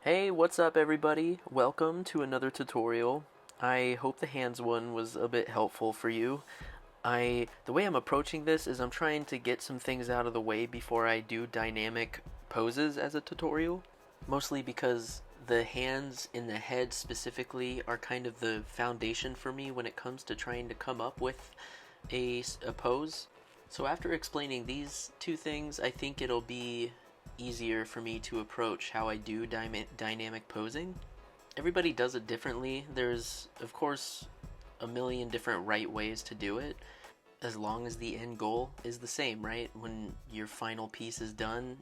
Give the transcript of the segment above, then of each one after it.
Hey, what's up everybody? Welcome to another tutorial. I hope the hands one was a bit helpful for you. The way I'm approaching this is I'm trying to get some things out of the way before I do dynamic poses as a tutorial. Mostly because the hands and the head specifically are kind of the foundation for me when it comes to trying to come up with a pose. So after explaining these two things, I think it'll be easier for me to approach how I do dynamic posing. Everybody does it differently. There's, of course, a million different right ways to do it, as long as the end goal is the same, right? When your final piece is done,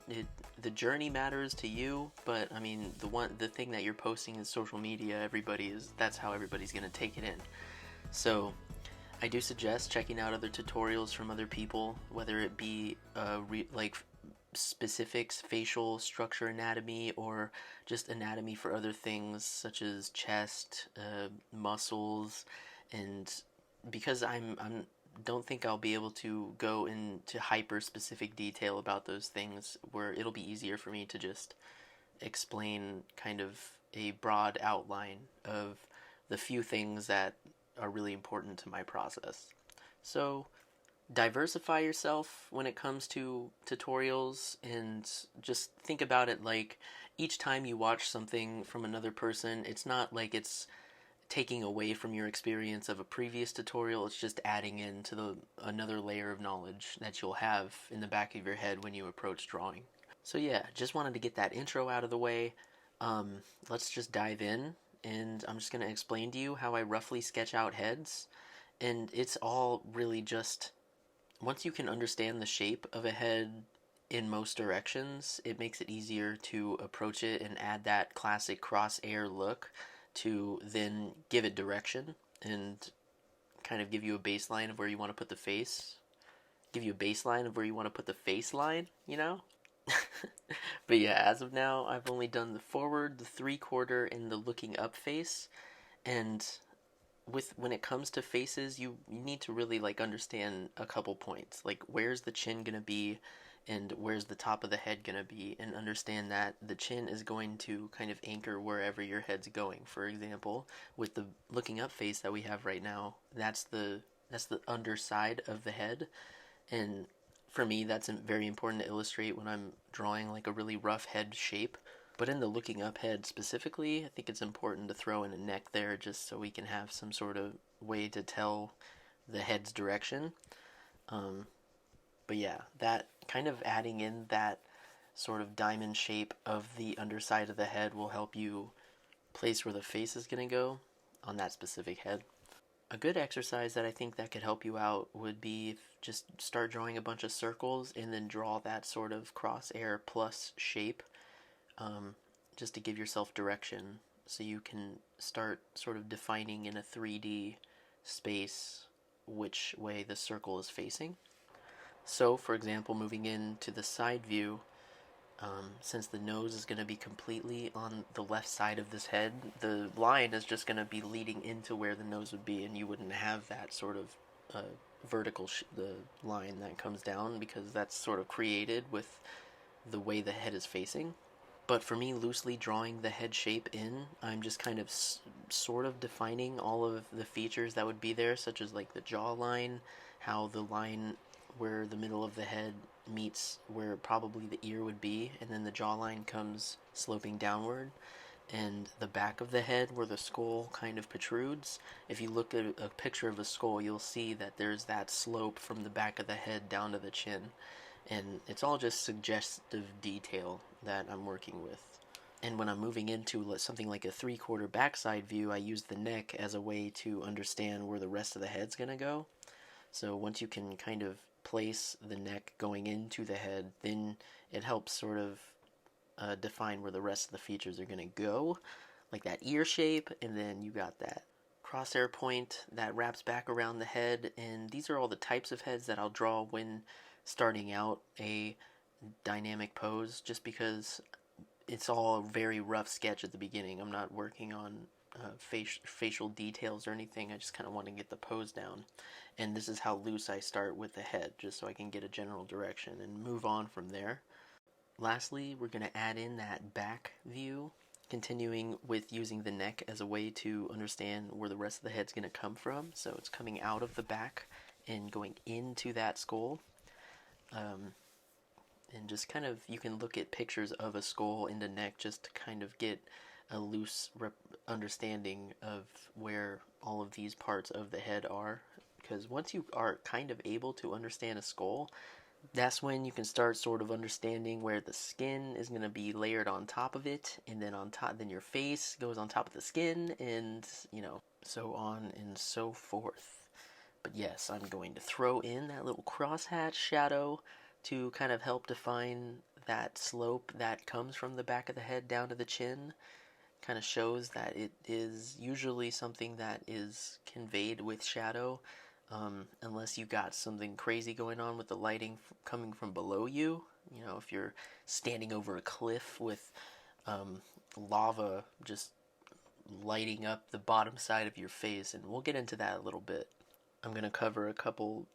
the journey matters to you, but I mean, the thing that you're posting in social media, that's how everybody's gonna take it in. So I do suggest checking out other tutorials from other people, whether it be like specifics, facial structure anatomy, or just anatomy for other things such as chest, muscles, and because I'm don't think I'll be able to go into hyper specific detail about those things, where it'll be easier for me to just explain kind of a broad outline of the few things that are really important to my process. So diversify yourself when it comes to tutorials, and just think about it like each time you watch something from another person, it's not like it's taking away from your experience of a previous tutorial. It's just adding into another layer of knowledge that you'll have in the back of your head when you approach drawing. So yeah, just wanted to get that intro out of the way. Let's just dive in, and I'm just going to explain to you how I roughly sketch out heads. And it's all really just, once you can understand the shape of a head in most directions, it makes it easier to approach it and add that classic crosshair look to then give it direction and kind of give you a baseline of where you want to put the face. Give you a baseline of where you want to put the face line, you know? But yeah, as of now, I've only done the forward, the three-quarter, and the looking up face. And when it comes to faces, you need to really like understand a couple points. Like, where's the chin gonna be, and where's the top of the head gonna be, and understand that the chin is going to kind of anchor wherever your head's going. For example, with the looking up face that we have right now, that's the underside of the head, and for me, that's very important to illustrate when I'm drawing like a really rough head shape. But in the looking up head specifically, I think it's important to throw in a neck there just so we can have some sort of way to tell the head's direction. Um, but yeah, that kind of adding in that sort of diamond shape of the underside of the head will help you place where the face is going to go on that specific head. A good exercise that I think that could help you out would be just start drawing a bunch of circles and then draw that sort of crosshair plus shape, um, just to give yourself direction, so you can start sort of defining in a 3D space which way the circle is facing. So, for example, moving into the side view, since the nose is going to be completely on the left side of this head, the line is just going to be leading into where the nose would be, and you wouldn't have that sort of vertical the line that comes down, because that's sort of created with the way the head is facing. But for me, loosely drawing the head shape in, I'm just kind of sort of defining all of the features that would be there, such as like the jawline, how the line where the middle of the head meets where probably the ear would be, and then the jawline comes sloping downward, and the back of the head where the skull kind of protrudes. If you look at a picture of a skull, you'll see that there's that slope from the back of the head down to the chin, and it's all just suggestive detail that I'm working with. And when I'm moving into something like a three-quarter backside view, I use the neck as a way to understand where the rest of the head's going to go. So once you can kind of place the neck going into the head, then it helps sort of define where the rest of the features are going to go, like that ear shape, and then you got that crosshair point that wraps back around the head. And these are all the types of heads that I'll draw when starting out a dynamic pose, just because it's all a very rough sketch at the beginning. I'm not working on facial details or anything. I just kind of want to get the pose down. And this is how loose I start with the head, just so I can get a general direction and move on from there. Lastly, we're going to add in that back view continuing with using the neck as a way to understand where the rest of the head's going to come from. So it's coming out of the back and going into that skull. And just kind of, you can look at pictures of a skull in the neck just to kind of get a loose understanding of where all of these parts of the head are. Because once you are kind of able to understand a skull, that's when you can start sort of understanding where the skin is going to be layered on top of it, and then on top, then your face goes on top of the skin, and so on and so forth. But yes, I'm going to throw in that little crosshatch shadow to kind of help define that slope that comes from the back of the head down to the chin. Kind of shows that it is usually something that is conveyed with shadow, unless you got something crazy going on with the lighting coming from below you. If you're standing over a cliff with lava just lighting up the bottom side of your face, and we'll get into that a little bit. I'm going to cover a couple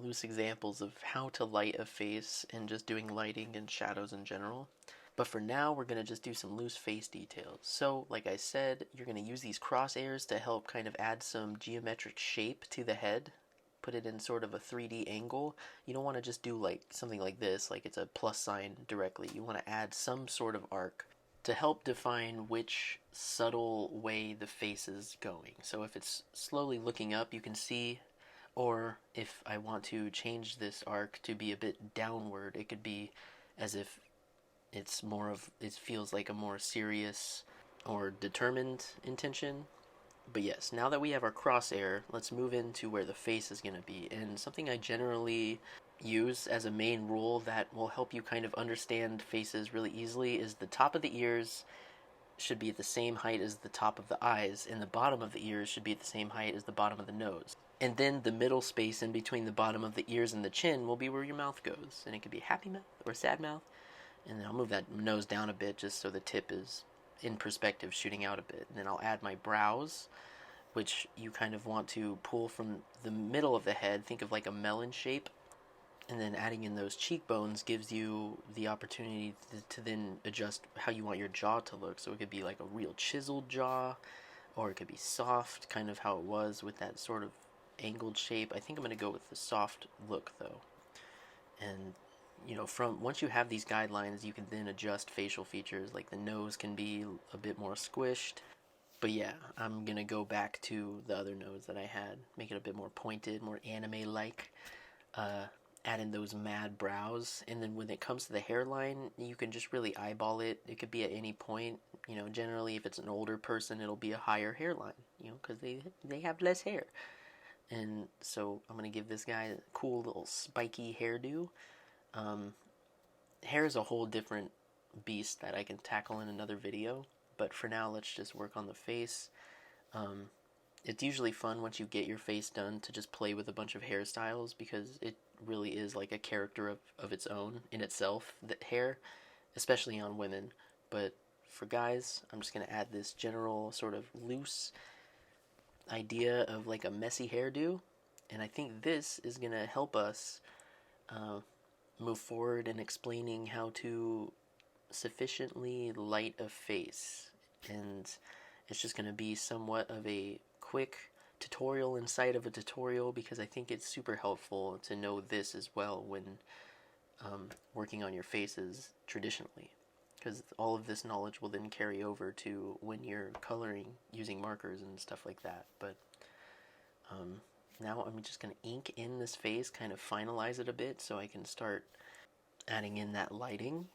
loose examples of how to light a face and just doing lighting and shadows in general. But for now, we're going to just do some loose face details. So, like I said, you're going to use these crosshairs to help kind of add some geometric shape to the head. Put it in sort of a 3D angle. You don't want to just do like something like this, like it's a plus sign directly. You want to add some sort of arc to help define which subtle way the face is going. So if it's slowly looking up, you can see, or if I want to change this arc to be a bit downward, it could be as if it feels like a more serious or determined intention. But yes, now that we have our crosshair, let's move into where the face is going to be. And something I generally use as a main rule that will help you kind of understand faces really easily is the top of the ears should be at the same height as the top of the eyes, and the bottom of the ears should be at the same height as the bottom of the nose. And then the middle space in between the bottom of the ears and the chin will be where your mouth goes. And it could be happy mouth or sad mouth. And then I'll move that nose down a bit just so the tip is in perspective, shooting out a bit. And then I'll add my brows, which you kind of want to pull from the middle of the head. Think of like a melon shape. And then adding in those cheekbones gives you the opportunity to then adjust how you want your jaw to look. So it could be like a real chiseled jaw, or it could be soft, kind of how it was with that sort of angled shape. I think I'm going to go with the soft look though. And from once you have these guidelines, you can then adjust facial features. Like the nose can be a bit more squished. But yeah, I'm going to go back to the other nose that I had, make it a bit more pointed, more anime-like. Add in those mad brows, and then when it comes to the hairline, you can just really eyeball it. It could be at any point. Generally if it's an older person, it'll be a higher hairline, because they have less hair. And so I'm going to give this guy a cool little spiky hairdo. Hair is a whole different beast that I can tackle in another video, but for now let's just work on the face. It's usually fun once you get your face done to just play with a bunch of hairstyles, because it really is like a character of its own in itself, the hair, especially on women. But for guys, I'm just going to add this general sort of loose idea of like a messy hairdo, and I think this is going to help us move forward in explaining how to sufficiently light a face. And it's just going to be somewhat of a quick tutorial inside of a tutorial, because I think it's super helpful to know this as well when working on your faces traditionally, because all of this knowledge will then carry over to when you're coloring using markers and stuff like that. But now I'm just going to ink in this face, kind of finalize it a bit so I can start adding in that lighting.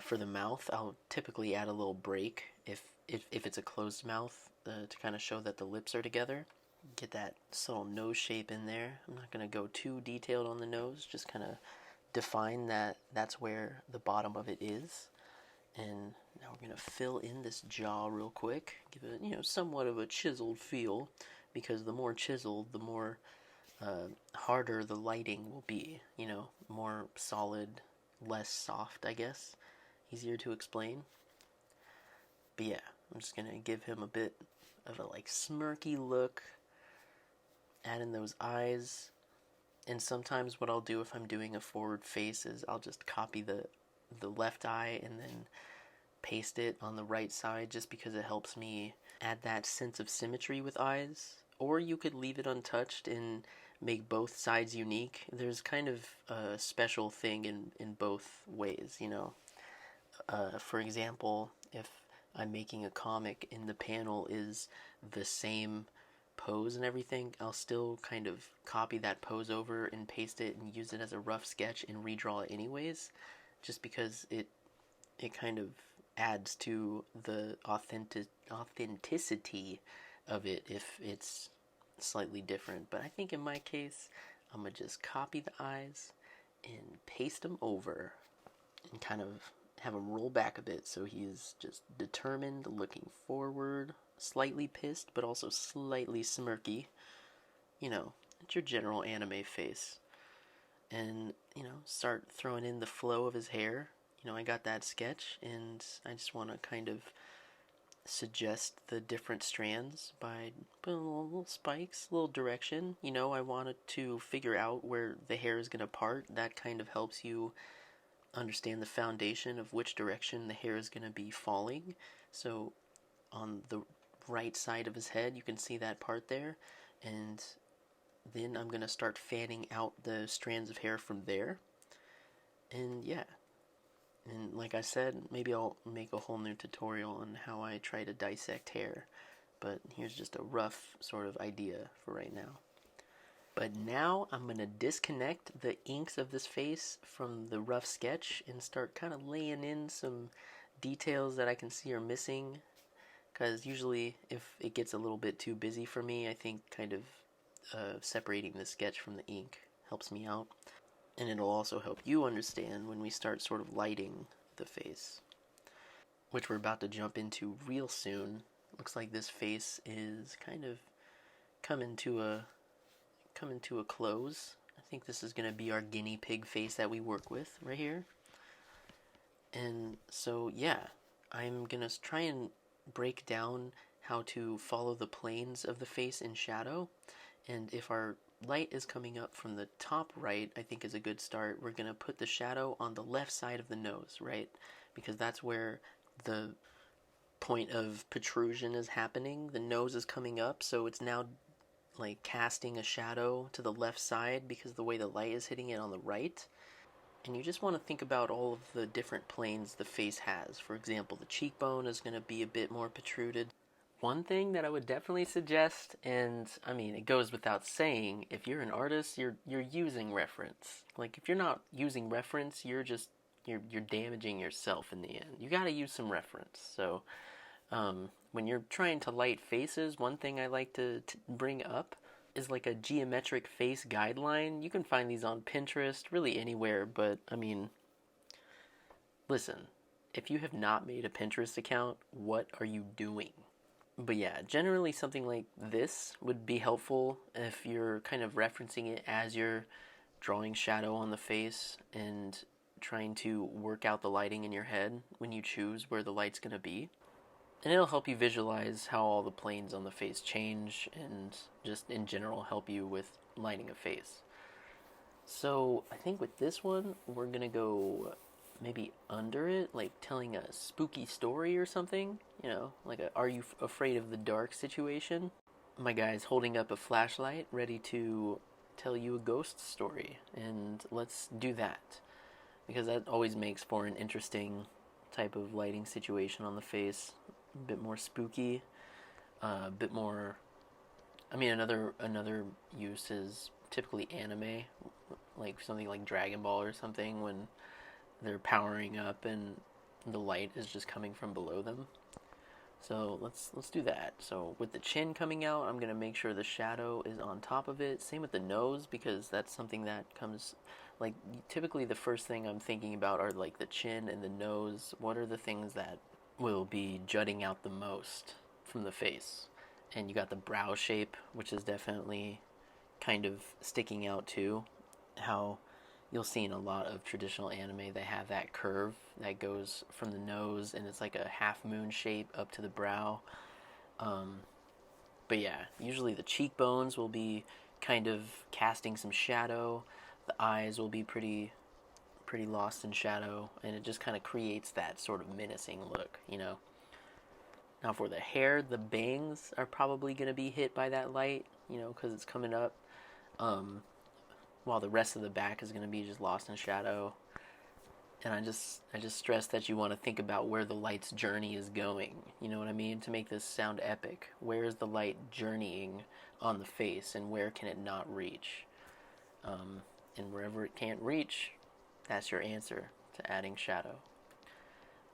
For the mouth, I'll typically add a little break if it's a closed mouth, to kind of show that the lips are together. Get that subtle nose shape in there. I'm not going to go too detailed on the nose, just kind of define that that's where the bottom of it is. And now we're going to fill in this jaw real quick, give it somewhat of a chiseled feel, because the more chiseled, the more harder the lighting will be, more solid, less soft, I guess. Easier to explain. But yeah, I'm just going to give him a bit of a like smirky look, add in those eyes. And sometimes what I'll do if I'm doing a forward face is I'll just copy the left eye and then paste it on the right side just because it helps me add that sense of symmetry with eyes. Or you could leave it untouched and make both sides unique. There's kind of a special thing in both ways, you know. For example, if I'm making a comic and the panel is the same pose and everything, I'll still kind of copy that pose over and paste it and use it as a rough sketch and redraw it anyways, just because it kind of adds to the authenticity of it if it's slightly different. But I think in my case, I'm gonna just copy the eyes and paste them over and kind of have him roll back a bit so he's just determined, looking forward, slightly pissed, but also slightly smirky. You know, it's your general anime face. And, you know, start throwing in the flow of his hair. You know, I got that sketch, and I just want to kind of suggest the different strands by putting little spikes, little direction. You know, I wanted to figure out where the hair is going to part. That kind of helps you understand the foundation of which direction the hair is going to be falling. So on the right side of his head, you can see that part there. And then I'm going to start fanning out the strands of hair from there. And yeah. And like I said, maybe I'll make a whole new tutorial on how I try to dissect hair. But here's just a rough sort of idea for right now. But now I'm going to disconnect the inks of this face from the rough sketch and start kind of laying in some details that I can see are missing. Because usually if it gets a little bit too busy for me, I think kind of separating the sketch from the ink helps me out. And it'll also help you understand when we start sort of lighting the face, which we're about to jump into real soon. Looks like this face is kind of coming to a close. I think this is going to be our guinea pig face that we work with right here. And so yeah, I'm going to try and break down how to follow the planes of the face in shadow. And if our light is coming up from the top right, I think is a good start. We're going to put the shadow on the left side of the nose, right? Because that's where the point of protrusion is happening. The nose is coming up, so it's now like casting a shadow to the left side because the way the light is hitting it on the right. And you just want to think about all of the different planes the face has. For example, the cheekbone is going to be a bit more protruded. One thing that I would definitely suggest, and I mean it goes without saying, if you're an artist, you're using reference. Like if you're not using reference, you're damaging yourself in the end. You got to use some reference. So when you're trying to light faces, one thing I like to bring up is like a geometric face guideline. You can find these on Pinterest, really anywhere, but I mean, listen, if you have not made a Pinterest account, what are you doing? But yeah, generally something like this would be helpful if you're kind of referencing it as you're drawing shadow on the face and trying to work out the lighting in your head when you choose where the light's going to be. And it'll help you visualize how all the planes on the face change and just in general help you with lighting a face. So I think with this one, we're going to go maybe under it, like telling a spooky story or something, you know, like a are you afraid of the dark situation. My guy's holding up a flashlight ready to tell you a ghost story, and let's do that because that always makes for an interesting type of lighting situation on the face, a bit more spooky, a bit more. I mean, another use is typically anime, like something like Dragon Ball or something when they're powering up and the light is just coming from below them. So let's do that. So with the chin coming out, I'm gonna make sure the shadow is on top of it. Same with the nose because that's something that comes like typically the first thing I'm thinking about are like the chin and the nose. What are the things that will be jutting out the most from the face? And you got the brow shape, which is definitely kind of sticking out too. How you'll see in a lot of traditional anime they have that curve that goes from the nose and it's like a half moon shape up to the brow. But yeah, usually the cheekbones will be kind of casting some shadow. The eyes will be pretty pretty lost in shadow, and it just kind of creates that sort of menacing look, you know. Now for the hair, the bangs are probably going to be hit by that light, you know, because it's coming up, um, while the rest of the back is going to be just lost in shadow. And I just stress that you want to think about where the light's journey is going. You know what I mean? To make this sound epic, where is the light journeying on the face, and where can it not reach? And wherever it can't reach, that's your answer to adding shadow.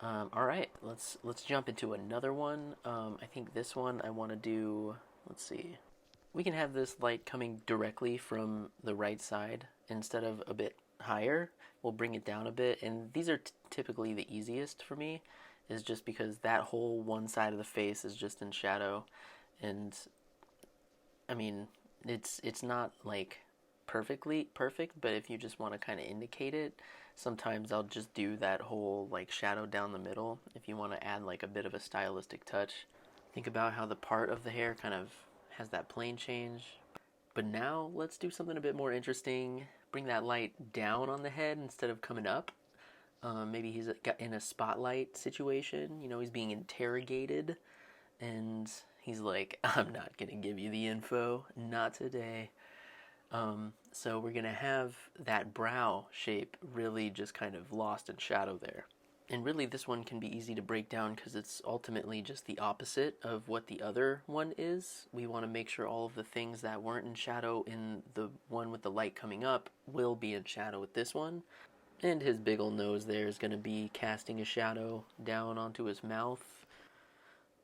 All right, let's jump into another one. I think this one I want to do. Let's see. We can have this light coming directly from the right side instead of a bit higher. We'll bring it down a bit, and these are typically the easiest for me, is just because that whole one side of the face is just in shadow, and I mean it's not like perfectly perfect, but if you just want to kind of indicate it, sometimes I'll just do that whole like shadow down the middle if you want to add like a bit of a stylistic touch. Think about how the part of the hair kind of has that plane change. But now let's do something a bit more interesting. Bring that light down on the head instead of coming up. Maybe he's in a spotlight situation. You know, he's being interrogated, and he's like, "I'm not gonna give you the info, not today." So we're gonna have that brow shape really just kind of lost in shadow there. And really this one can be easy to break down because it's ultimately just the opposite of what the other one is. We want to make sure all of the things that weren't in shadow in the one with the light coming up will be in shadow with this one. And his big ol' nose there is going to be casting a shadow down onto his mouth.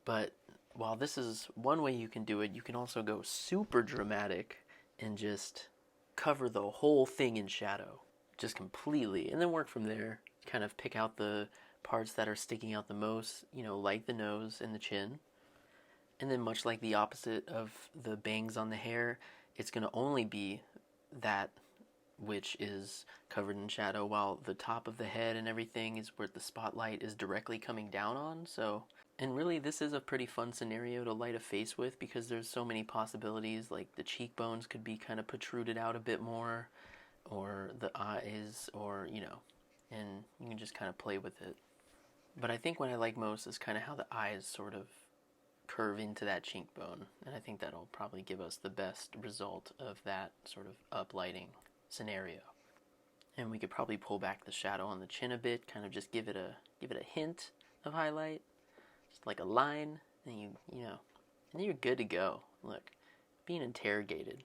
But while this is one way you can do it, you can also go super dramatic and just cover the whole thing in shadow, just completely, and then work from there. Kind of pick out the parts that are sticking out the most, you know, like the nose and the chin. And then much like the opposite of the bangs on the hair, it's going to only be that which is covered in shadow, while the top of the head and everything is where the spotlight is directly coming down on. So, and really this is a pretty fun scenario to light a face with because there's so many possibilities. Like the cheekbones could be kind of protruded out a bit more, or the eyes, or, you know, and you can just kind of play with it. But I think what I like most is kind of how the eyes sort of curve into that cheekbone, and I think that'll probably give us the best result of that sort of uplighting scenario. And we could probably pull back the shadow on the chin a bit, kind of just give it a hint of highlight, just like a line, and you know, and then you're good to go. Look, being interrogated,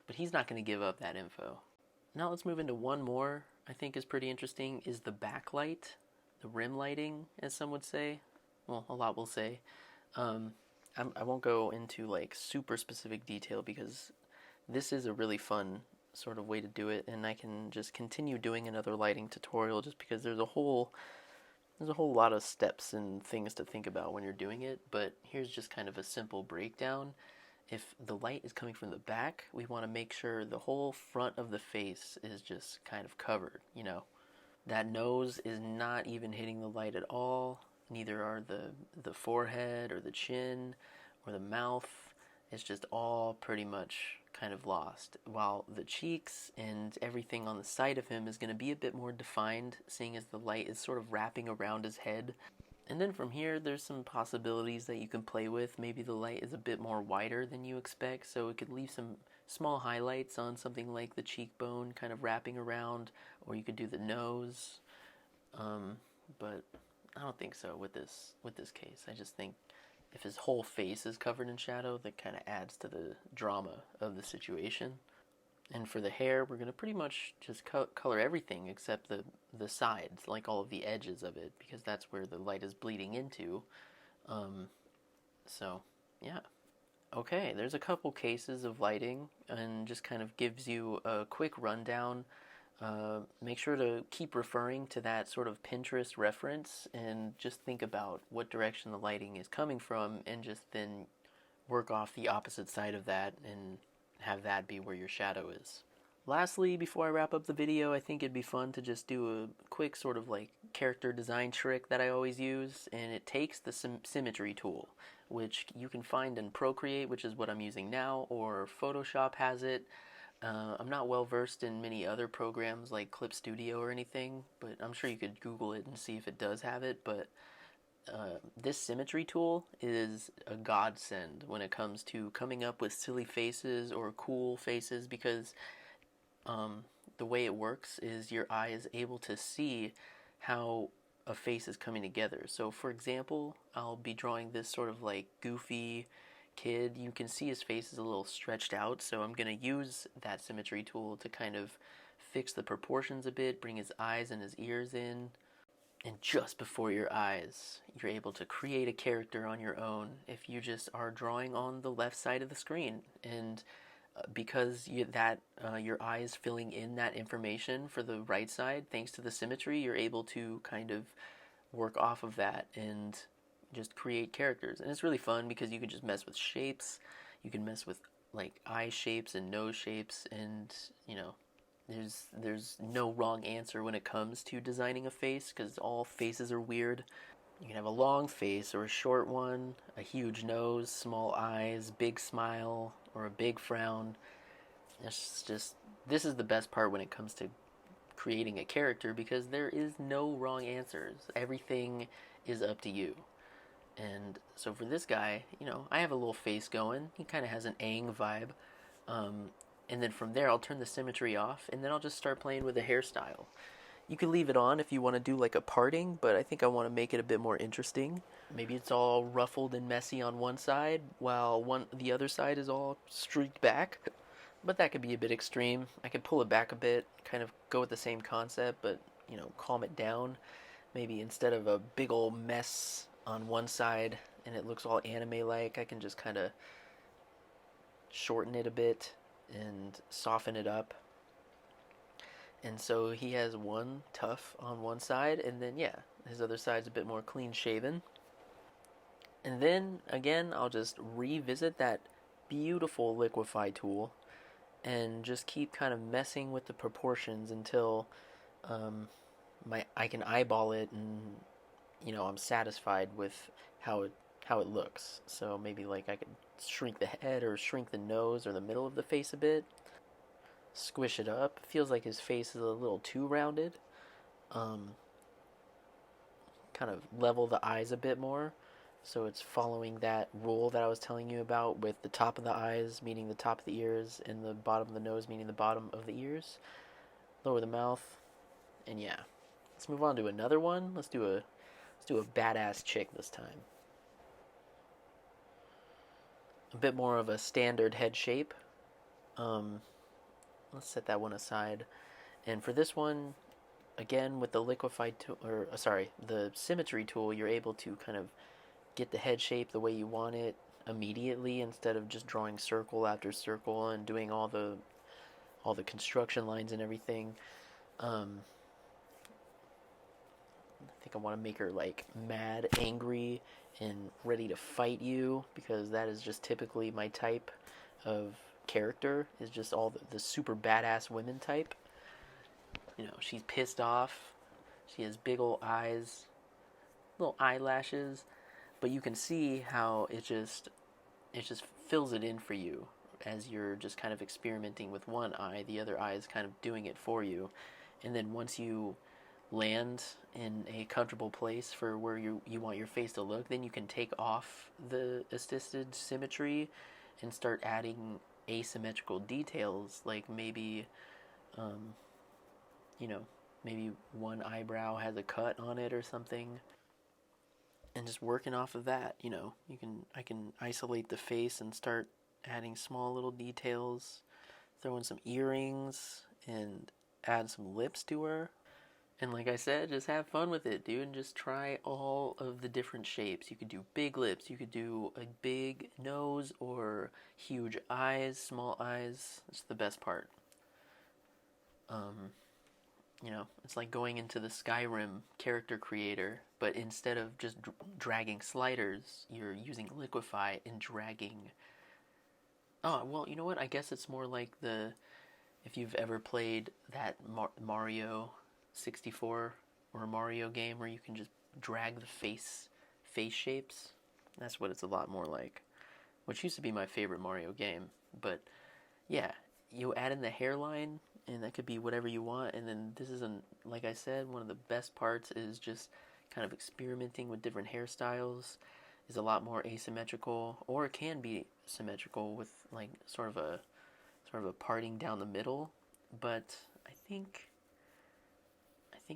but he's not going to give up that info. Now let's move into one more I think is pretty interesting, is the backlight, the rim lighting, as some would say. Well, a lot will say. I won't go into like super specific detail because this is a really fun sort of way to do it, and I can just continue doing another lighting tutorial just because there's a whole lot of steps and things to think about when you're doing it. But here's just kind of a simple breakdown. If the light is coming from the back, we want to make sure the whole front of the face is just kind of covered, you know. That nose is not even hitting the light at all. Neither are the forehead or the chin or the mouth. It's just all pretty much kind of lost. While the cheeks and everything on the side of him is going to be a bit more defined, seeing as the light is sort of wrapping around his head. And then from here, there's some possibilities that you can play with. Maybe the light is a bit more wider than you expect, so it could leave some small highlights on something like the cheekbone kind of wrapping around, or you could do the nose. But I don't think so with this case. I just think if his whole face is covered in shadow, that kind of adds to the drama of the situation. And for the hair, we're going to pretty much just color everything except the sides, like all of the edges of it, because that's where the light is bleeding into. So, yeah. Okay, there's a couple cases of lighting, and just kind of gives you a quick rundown. Make sure to keep referring to that sort of Pinterest reference, and just think about what direction the lighting is coming from, and just then work off the opposite side of that, and have that be where your shadow is. Lastly, before I wrap up the video, I think it'd be fun to just do a quick sort of like character design trick that I always use, and it takes the symmetry tool, which you can find in Procreate, which is what I'm using now, or Photoshop has it. I'm not well versed in many other programs like Clip Studio or anything, but I'm sure you could Google it and see if it does have it. But this symmetry tool is a godsend when it comes to coming up with silly faces or cool faces because the way it works is your eye is able to see how a face is coming together. So, for example, I'll be drawing this sort of like goofy kid. You can see his face is a little stretched out, so I'm going to use that symmetry tool to kind of fix the proportions a bit, bring his eyes and his ears in. And just before your eyes, you're able to create a character on your own if you just are drawing on the left side of the screen. And because your eye is filling in that information for the right side, thanks to the symmetry, you're able to kind of work off of that and just create characters. And it's really fun because you can just mess with shapes, you can mess with like eye shapes and nose shapes, and there's no wrong answer when it comes to designing a face because all faces are weird. You can have a long face or a short one, a huge nose, small eyes, big smile, or a big frown. It's just, this is the best part when it comes to creating a character because there is no wrong answers. Everything is up to you. And so for this guy, I have a little face going. He kind of has an Aang vibe. And then from there, I'll turn the symmetry off, and then I'll just start playing with the hairstyle. You can leave it on if you want to do like a parting, but I think I want to make it a bit more interesting. Maybe it's all ruffled and messy on one side, while the other side is all streaked back. But that could be a bit extreme. I could pull it back a bit, kind of go with the same concept, but calm it down. Maybe instead of a big old mess on one side and it looks all anime-like, I can just kind of shorten it a bit and soften it up. And so he has one tuft on one side, and then his other side's a bit more clean shaven. And then again, I'll just revisit that beautiful liquify tool and just keep kind of messing with the proportions until I can eyeball it, and I'm satisfied with how it looks. So maybe like I could shrink the head or shrink the nose or the middle of the face a bit, squish it up. It feels like his face is a little too rounded. Kind of level the eyes a bit more, so it's following that rule that I was telling you about, with the top of the eyes meaning the top of the ears and the bottom of the nose meaning the bottom of the ears. Lower the mouth, and let's move on to another one. Let's do a badass chick this time. A bit more of a standard head shape. Let's set that one aside. And for this one, again, with the the symmetry tool, you're able to kind of get the head shape the way you want it immediately, instead of just drawing circle after circle and doing all the construction lines and everything. I think I want to make her like mad, angry, and ready to fight you, because that is just typically my type of character, is just all the super badass women type. She's pissed off. She has big old eyes, little eyelashes, but you can see how it just fills it in for you as you're just kind of experimenting with one eye. The other eye is kind of doing it for you. And then once you land in a comfortable place for where you want your face to look, then you can take off the assisted symmetry and start adding asymmetrical details, like maybe maybe one eyebrow has a cut on it or something, and just working off of that. I can isolate the face and start adding small little details, throw in some earrings and add some lips to her. And like I said, just have fun with it, dude, and just try all of the different shapes. You could do big lips, you could do a big nose, or huge eyes, small eyes. That's the best part. It's like going into the Skyrim character creator, but instead of just dragging sliders, you're using liquify and dragging. Oh, well, you know what? I guess it's more like if you've ever played that Mario 64 or a Mario game where you can just drag the face shapes. That's what it's a lot more like, which used to be my favorite Mario game. But you add in the hairline, and that could be whatever you want. And then this isn't, like I said, one of the best parts is just kind of experimenting with different hairstyles. Is a lot more asymmetrical, or it can be symmetrical with like sort of a parting down the middle. But I think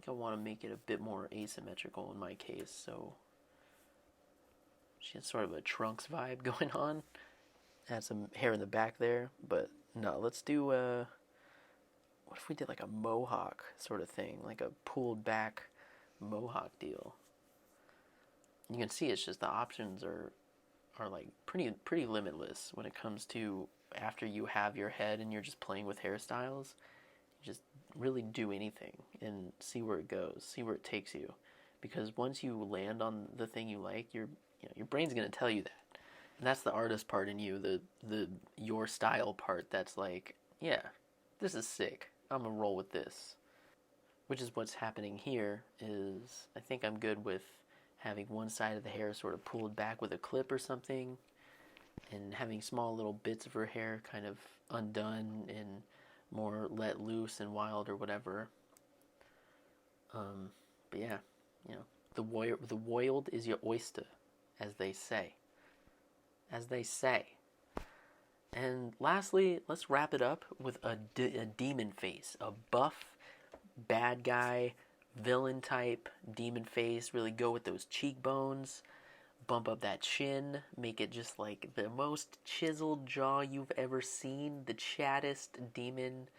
I want to make it a bit more asymmetrical in my case. So she has sort of a trunks vibe going on. Add some hair in the back there, but no, let's do what if we did like a mohawk sort of thing, like a pulled back mohawk deal. You can see it's just the options are like pretty limitless when it comes to after you have your head and you're just playing with hairstyles. You just really do anything and see where it goes, see where it takes you, because once you land on the thing you like, your brain's gonna tell you that. And that's the artist part in you, the your style part that's like, yeah, this is sick. I'm gonna roll with this. Which is what's happening here is I think I'm good with having one side of the hair sort of pulled back with a clip or something, and having small little bits of her hair kind of undone and more let loose and wild or whatever. But yeah, you know, the wild is your oyster, as they say. As they say. And lastly, let's wrap it up with a demon face, a buff, bad guy, villain type demon face. Really go with those cheekbones, bump up that chin, make it just like the most chiseled jaw you've ever seen, the chattest demon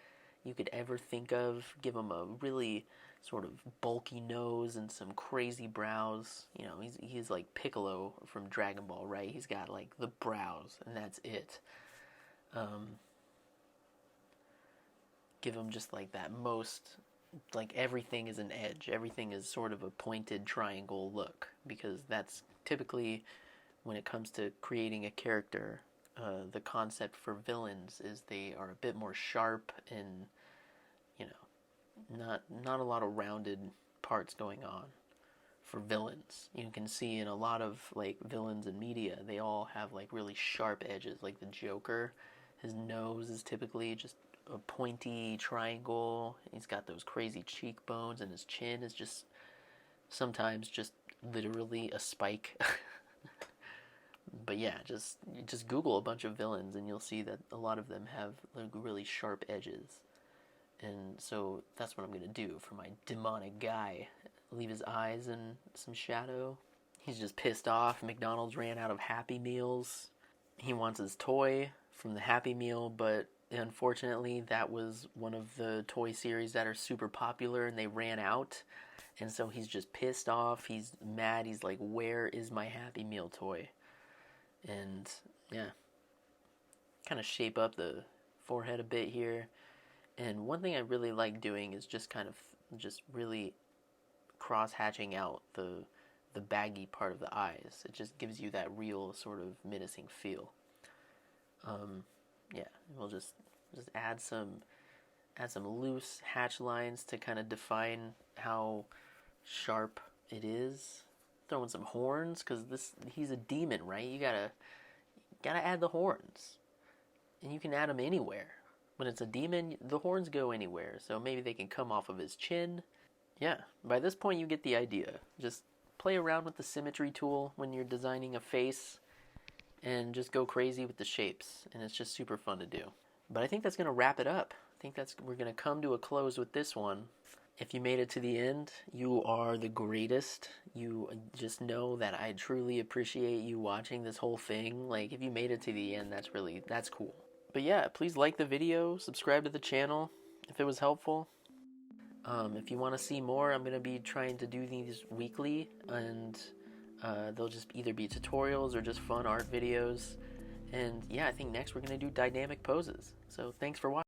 you could ever think of. Give him a really sort of bulky nose and some crazy brows. You know, he's like Piccolo from Dragon Ball, right? He's got like the brows, and that's it. Give him just like that most, like everything is an edge. Everything is sort of a pointed triangle look, because that's typically when it comes to creating a character, the concept for villains is they are a bit more sharp and, you know, not a lot of rounded parts going on for villains. You can see in a lot of like villains in media, they all have like really sharp edges. Like the Joker, his nose is typically just a pointy triangle. He's got those crazy cheekbones, and his chin is just sometimes just literally a spike. But yeah, just Google a bunch of villains and you'll see that a lot of them have like really sharp edges. And so that's what I'm going to do for my demonic guy. Leave his eyes in some shadow. He's just pissed off. McDonald's ran out of Happy Meals. He wants his toy from the Happy Meal, but unfortunately that was one of the toy series that are super popular and they ran out. And so he's just pissed off. He's mad. He's like, where is my Happy Meal toy? And yeah, kind of shape up the forehead a bit here. And one thing I really like doing is just kind of just really cross-hatching out the baggy part of the eyes. It just gives you that real sort of menacing feel. Yeah, we'll just add some loose hatch lines to kind of define how sharp it is. Throw in some horns, because he's a demon, right? You gotta add the horns, and you can add them anywhere. When it's a demon, the horns go anywhere, so maybe they can come off of his chin. Yeah, by this point you get the idea. Just play around with the symmetry tool when you're designing a face, and just go crazy with the shapes, and it's just super fun to do. But I think that's gonna wrap it up. I think we're gonna come to a close with this one. If you made it to the end, you are the greatest. You just know that I truly appreciate you watching this whole thing. Like, if you made it to the end, that's cool. But yeah, please like the video, subscribe to the channel if it was helpful. If you want to see more, I'm going to be trying to do these weekly, and they'll just either be tutorials or just fun art videos. And yeah, I think next we're going to do dynamic poses. So thanks for watching.